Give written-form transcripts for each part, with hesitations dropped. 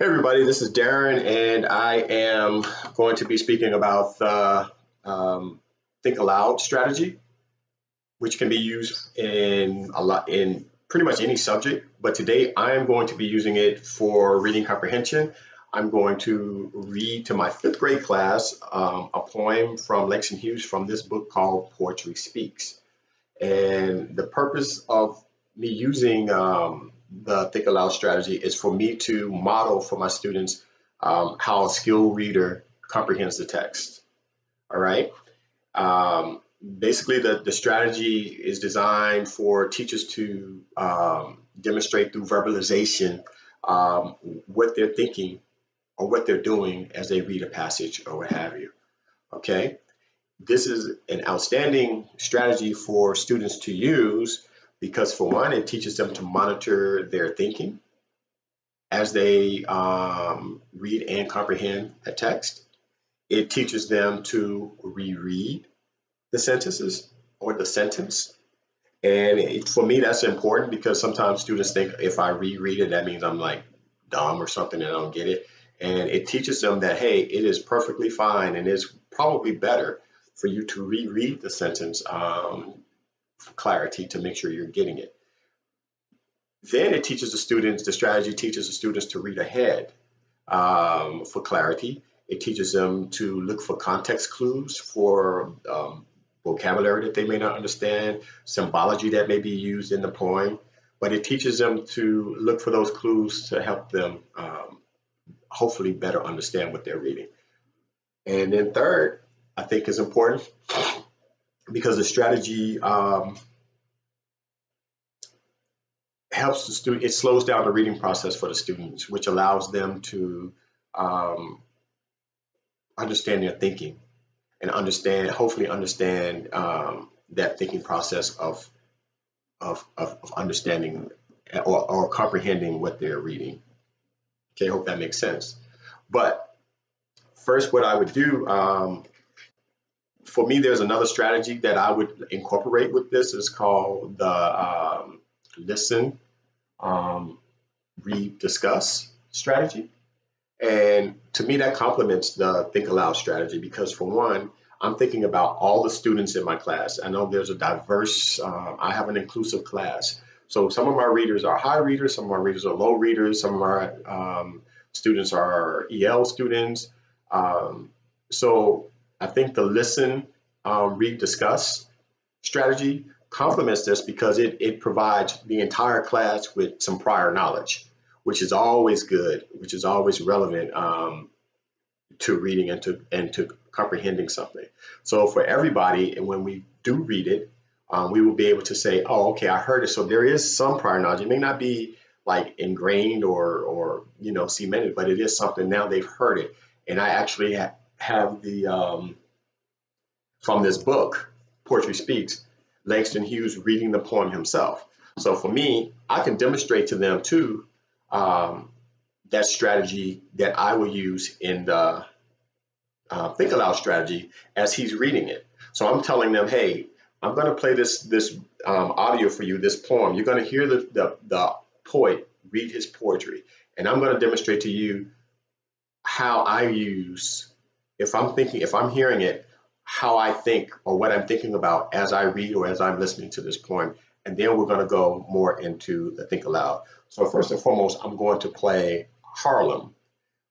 Hey everybody, this is Darren, and I am going to be speaking about the Think Aloud strategy, which can be used in pretty much any subject. But today I am going to be using it for reading comprehension. I'm going to read to my fifth grade class a poem from Langston Hughes from this book called Poetry Speaks. And the purpose of me using the Think Aloud strategy is for me to model for my students how a skilled reader comprehends the text. All right. Basically, the strategy is designed for teachers to demonstrate through verbalization what they're thinking or what they're doing as they read a passage or what have you. Okay. This is an outstanding strategy for students to use because, for one, it teaches them to monitor their thinking as they read and comprehend a text. It teaches them to reread the sentences or the sentence. And for me, that's important because sometimes students think if I reread it, that means I'm like dumb or something and I don't get it. And it teaches them that, hey, it is perfectly fine and it's probably better for you to reread the sentence for clarity to make sure you're getting it. Then it teaches the strategy teaches the students to read ahead for clarity. It teaches them to look for context clues for vocabulary that they may not understand, symbology that may be used in the poem, but it teaches them to look for those clues to help them hopefully better understand what they're reading. And then third, I think is important because the strategy helps the student, it slows down the reading process for the students, which allows them to understand their thinking and hopefully understand that thinking process of understanding or comprehending what they're reading. Okay, I hope that makes sense. But first, what I would do, for me, there's another strategy that I would incorporate with this. It's called the listen, read, discuss strategy. And to me, that complements the Think Aloud strategy because, for one, I'm thinking about all the students in my class. I know there's a diverse, I have an inclusive class. So some of my readers are high readers, some of my readers are low readers, some of my students are EL students. So I think the listen, read, discuss strategy complements this because it provides the entire class with some prior knowledge, which is always good, which is always relevant to reading and to comprehending something. So for everybody, and when we do read it, we will be able to say, oh, okay, I heard it. So there is some prior knowledge. It may not be like ingrained or cemented, but it is something now they've heard it. And I actually have the from this book, Poetry Speaks, Langston Hughes reading the poem himself. So for me, I can demonstrate to them too that strategy that I will use in the Think Aloud strategy as he's reading it. So I'm telling them, hey, I'm going to play this audio for you, this poem. You're going to hear the poet read his poetry, and I'm going to demonstrate to you how I use, if I'm hearing it, how I think or what I'm thinking about as I read or as I'm listening to this poem. And then we're going to go more into the Think Aloud. So first and foremost, I'm going to play Harlem.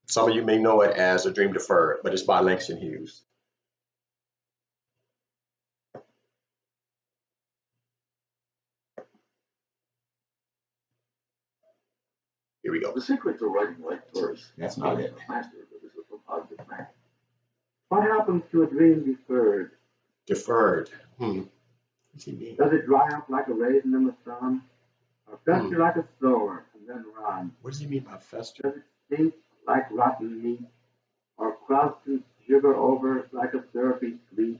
Some of you may know it as A Dream Deferred, but it's by Langston Hughes. Here we go. The secret to writing right verse. That's not it. Master, but this is a positive man. What happens to a dream deferred? Deferred. What's he mean? Does it dry up like a raisin in the sun? Or fester like a sore and then run? What does he mean by fester? Does it stink like rotten meat? Or crust and sugar over like a syrupy sweet?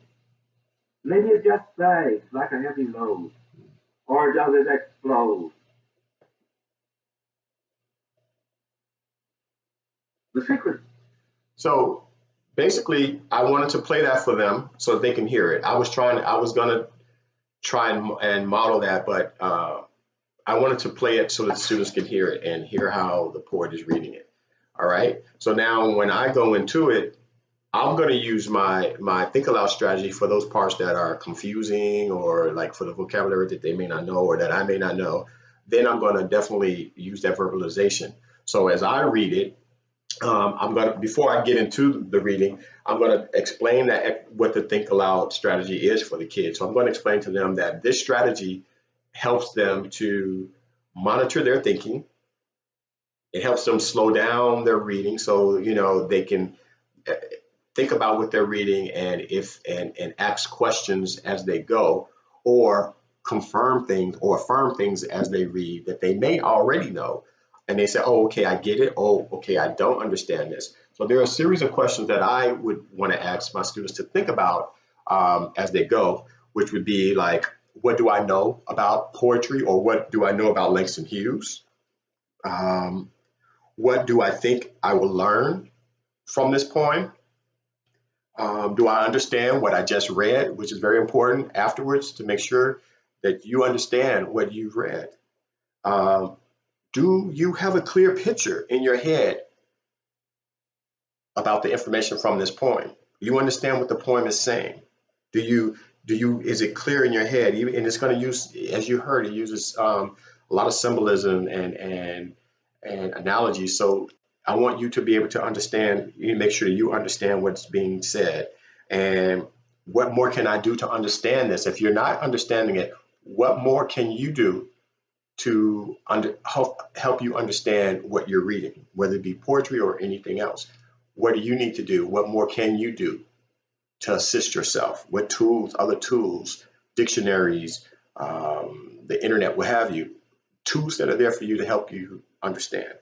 Maybe it just sags like a heavy load. Or does it explode? The secret. So basically, I wanted to play that for them so they can hear it. I was going to try and model that, but I wanted to play it so that the students can hear it and hear how the poet is reading it. All right. So now when I go into it, I'm going to use my think aloud strategy for those parts that are confusing, or like for the vocabulary that they may not know or that I may not know. Then I'm going to definitely use that verbalization. So as I read it, I'm going to, before I get into the reading, I'm going to explain that what the think aloud strategy is for the kids. So I'm going to explain to them that this strategy helps them to monitor their thinking. It helps them slow down their reading, so they can uh, think about what they're reading, and if and ask questions as they go, or confirm things or affirm things as they read that they may already know, and they say, oh, okay, I get it. Oh, okay, I don't understand this. So there are a series of questions that I would want to ask my students to think about as they go, which would be like, what do I know about poetry, or what do I know about Langston Hughes? um, what do I think I will learn from this poem? Do I understand what I just read, which is very important afterwards to make sure that you understand what you've read? Um, do you have a clear picture in your head about the information from this poem? Do you understand what the poem is saying? Do you is it clear in your head? And it's going to use, as you heard, it uses a lot of symbolism and analogies. So I want you to be able to understand, you make sure you understand what's being said. And what more can I do to understand this? If you're not understanding it, what more can you do to help you understand what you're reading, whether it be poetry or anything else? What do you need to do? What more can you do to assist yourself? What tools, other tools, dictionaries, the internet, what have you, tools that are there for you to help you understand.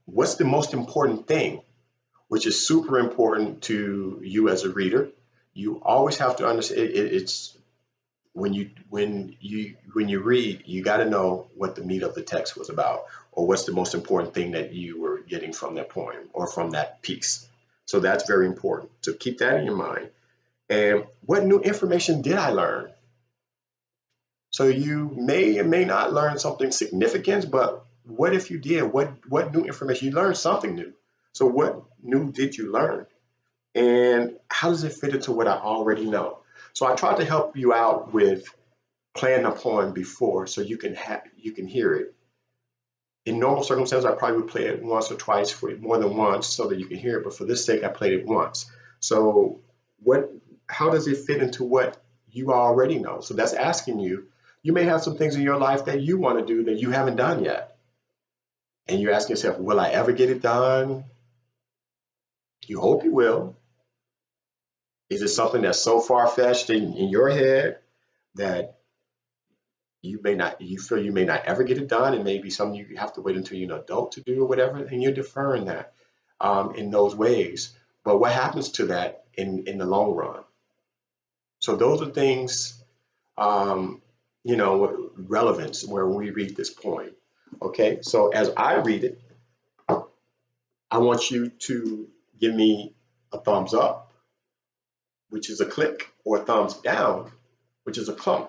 What's the most important thing, which is super important to you as a reader? You always have to understand it's when you read, you got to know what the meat of the text was about, or what's the most important thing that you were getting from that poem or from that piece. So that's very important. So keep that in your mind. And what new information did I learn? So you may or may not learn something significant, but what if you did? What new information? You learned something new. So what new did you learn? And how does it fit into what I already know? So I tried to help you out with playing a poem before, so you can hear it. In normal circumstances, I probably would play it once or twice, for more than once, so that you can hear it. But for this sake, I played it once. So how does it fit into what you already know? So that's asking you. You may have some things in your life that you want to do that you haven't done yet. And you're asking yourself, will I ever get it done? You hope you will. Is it something that's so far-fetched in your head that you feel you may not ever get it done, and maybe something you have to wait until you're an adult to do or whatever, and you're deferring that in those ways. But what happens to that in the long run? So those are things, relevance where we read this poem. Okay, so as I read it, I want you to give me a thumbs up, which is a click, or a thumbs down, which is a clunk,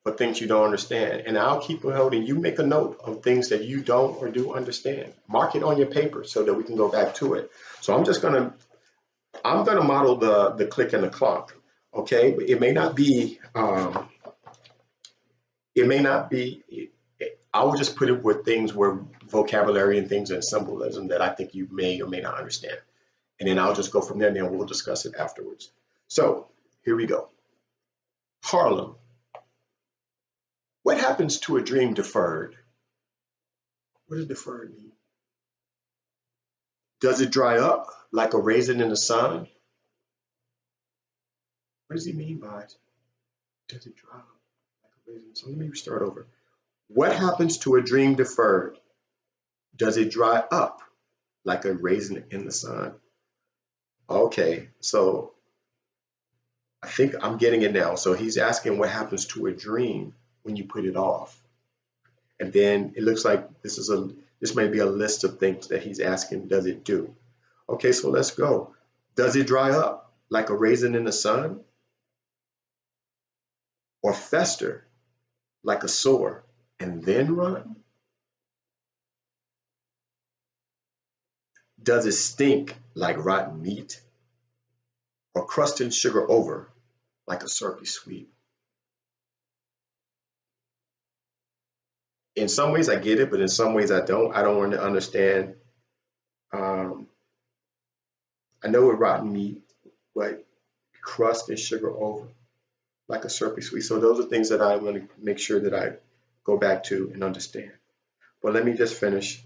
for things you don't understand. And I'll keep a note, and you make a note of things that you don't or do understand. Mark it on your paper so that we can go back to it. So I'm gonna model the click and the clunk. Okay, but it may not be. I will just put it with things where vocabulary and things and symbolism that I think you may or may not understand. And then I'll just go from there, and then we'll discuss it afterwards. So here we go. Harlem. What happens to a dream deferred? What does deferred mean? Does it dry up like a raisin in the sun? What does he mean by it? Does it dry up like a raisin? So let me start over. What happens to a dream deferred? Does it dry up like a raisin in the sun? Okay, so I think I'm getting it now. So he's asking what happens to a dream when you put it off. And then it looks like this may be a list of things that he's asking, does it do? Okay, so let's go. Does it dry up like a raisin in the sun? Or fester like a sore and then run? Does it stink like rotten meat, or crust and sugar over like a syrupy sweet? In some ways I get it, but in some ways I don't. I don't want to understand. Um, I know what rotten meat, but crust and sugar over like a syrupy sweet. So those are things that I want to make sure that I go back to and understand. But let me just finish.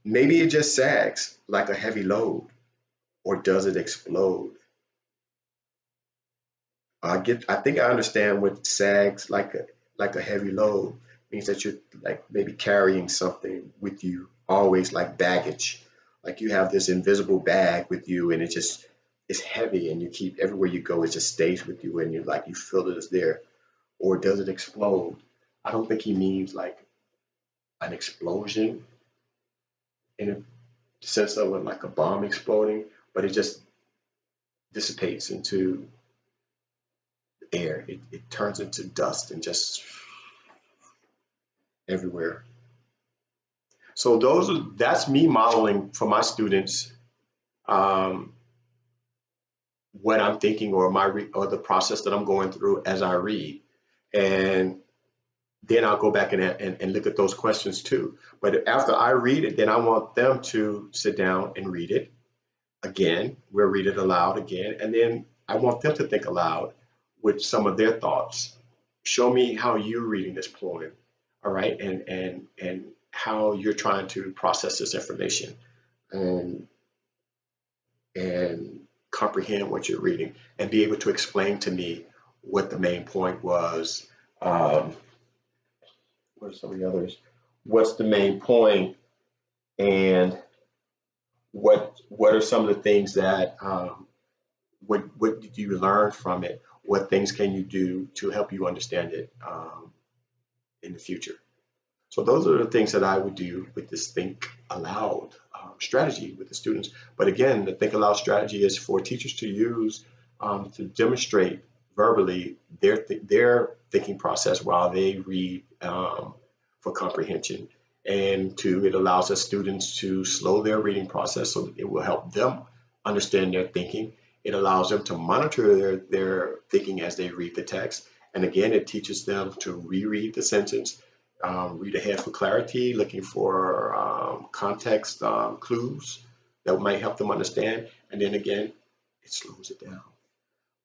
Maybe it just sags like a heavy load, or does it explode? I think I understand what sags like a heavy load means, that you're like maybe carrying something with you always, like baggage. Like you have this invisible bag with you, and it's heavy, and you keep everywhere you go, it just stays with you, and you feel that it's there. Or does it explode? I don't think he means like an explosion in a sense of like a bomb exploding, but it just dissipates into air. It turns into dust and just everywhere. So that's me modeling for my students, um, what I'm thinking, or or the process that I'm going through as I read, and then I'll go back and look at those questions too. But after I read it, then I want them to sit down and read it again. We'll read it aloud again, and then I want them to think aloud with some of their thoughts. Show me how you're reading this poem, all right, and how you're trying to process this information and and comprehend what you're reading, and be able to explain to me what the main point was. Um, what are some of the others? What's the main point, and what are some of the things that what did you learn from it? What things can you do to help you understand it in the future? So those are the things that I would do with this Think Aloud strategy with the students. But again, the Think Aloud strategy is for teachers to use to demonstrate verbally their thinking process while they read for comprehension. And it allows the students to slow their reading process, so it will help them understand their thinking. It allows them to monitor their thinking as they read the text. And again, it teaches them to reread the sentence, read ahead for clarity, looking for context clues that might help them understand. And then again, it slows it down.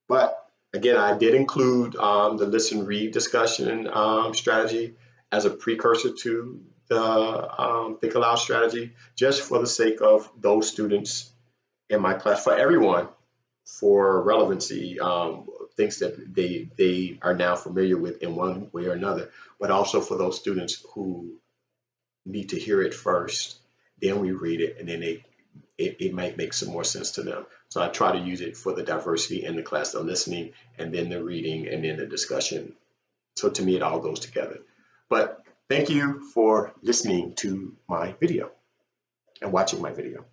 But again, I did include the listen read discussion strategy as a precursor to the Think Aloud strategy, just for the sake of those students in my class, for everyone, for relevancy, things that they are now familiar with in one way or another, but also for those students who need to hear it first, then we read it, and then it might make some more sense to them. So I try to use it for the diversity in the class, the listening, and then the reading, and then the discussion. So to me, it all goes together. But thank you for listening to my video and watching my video.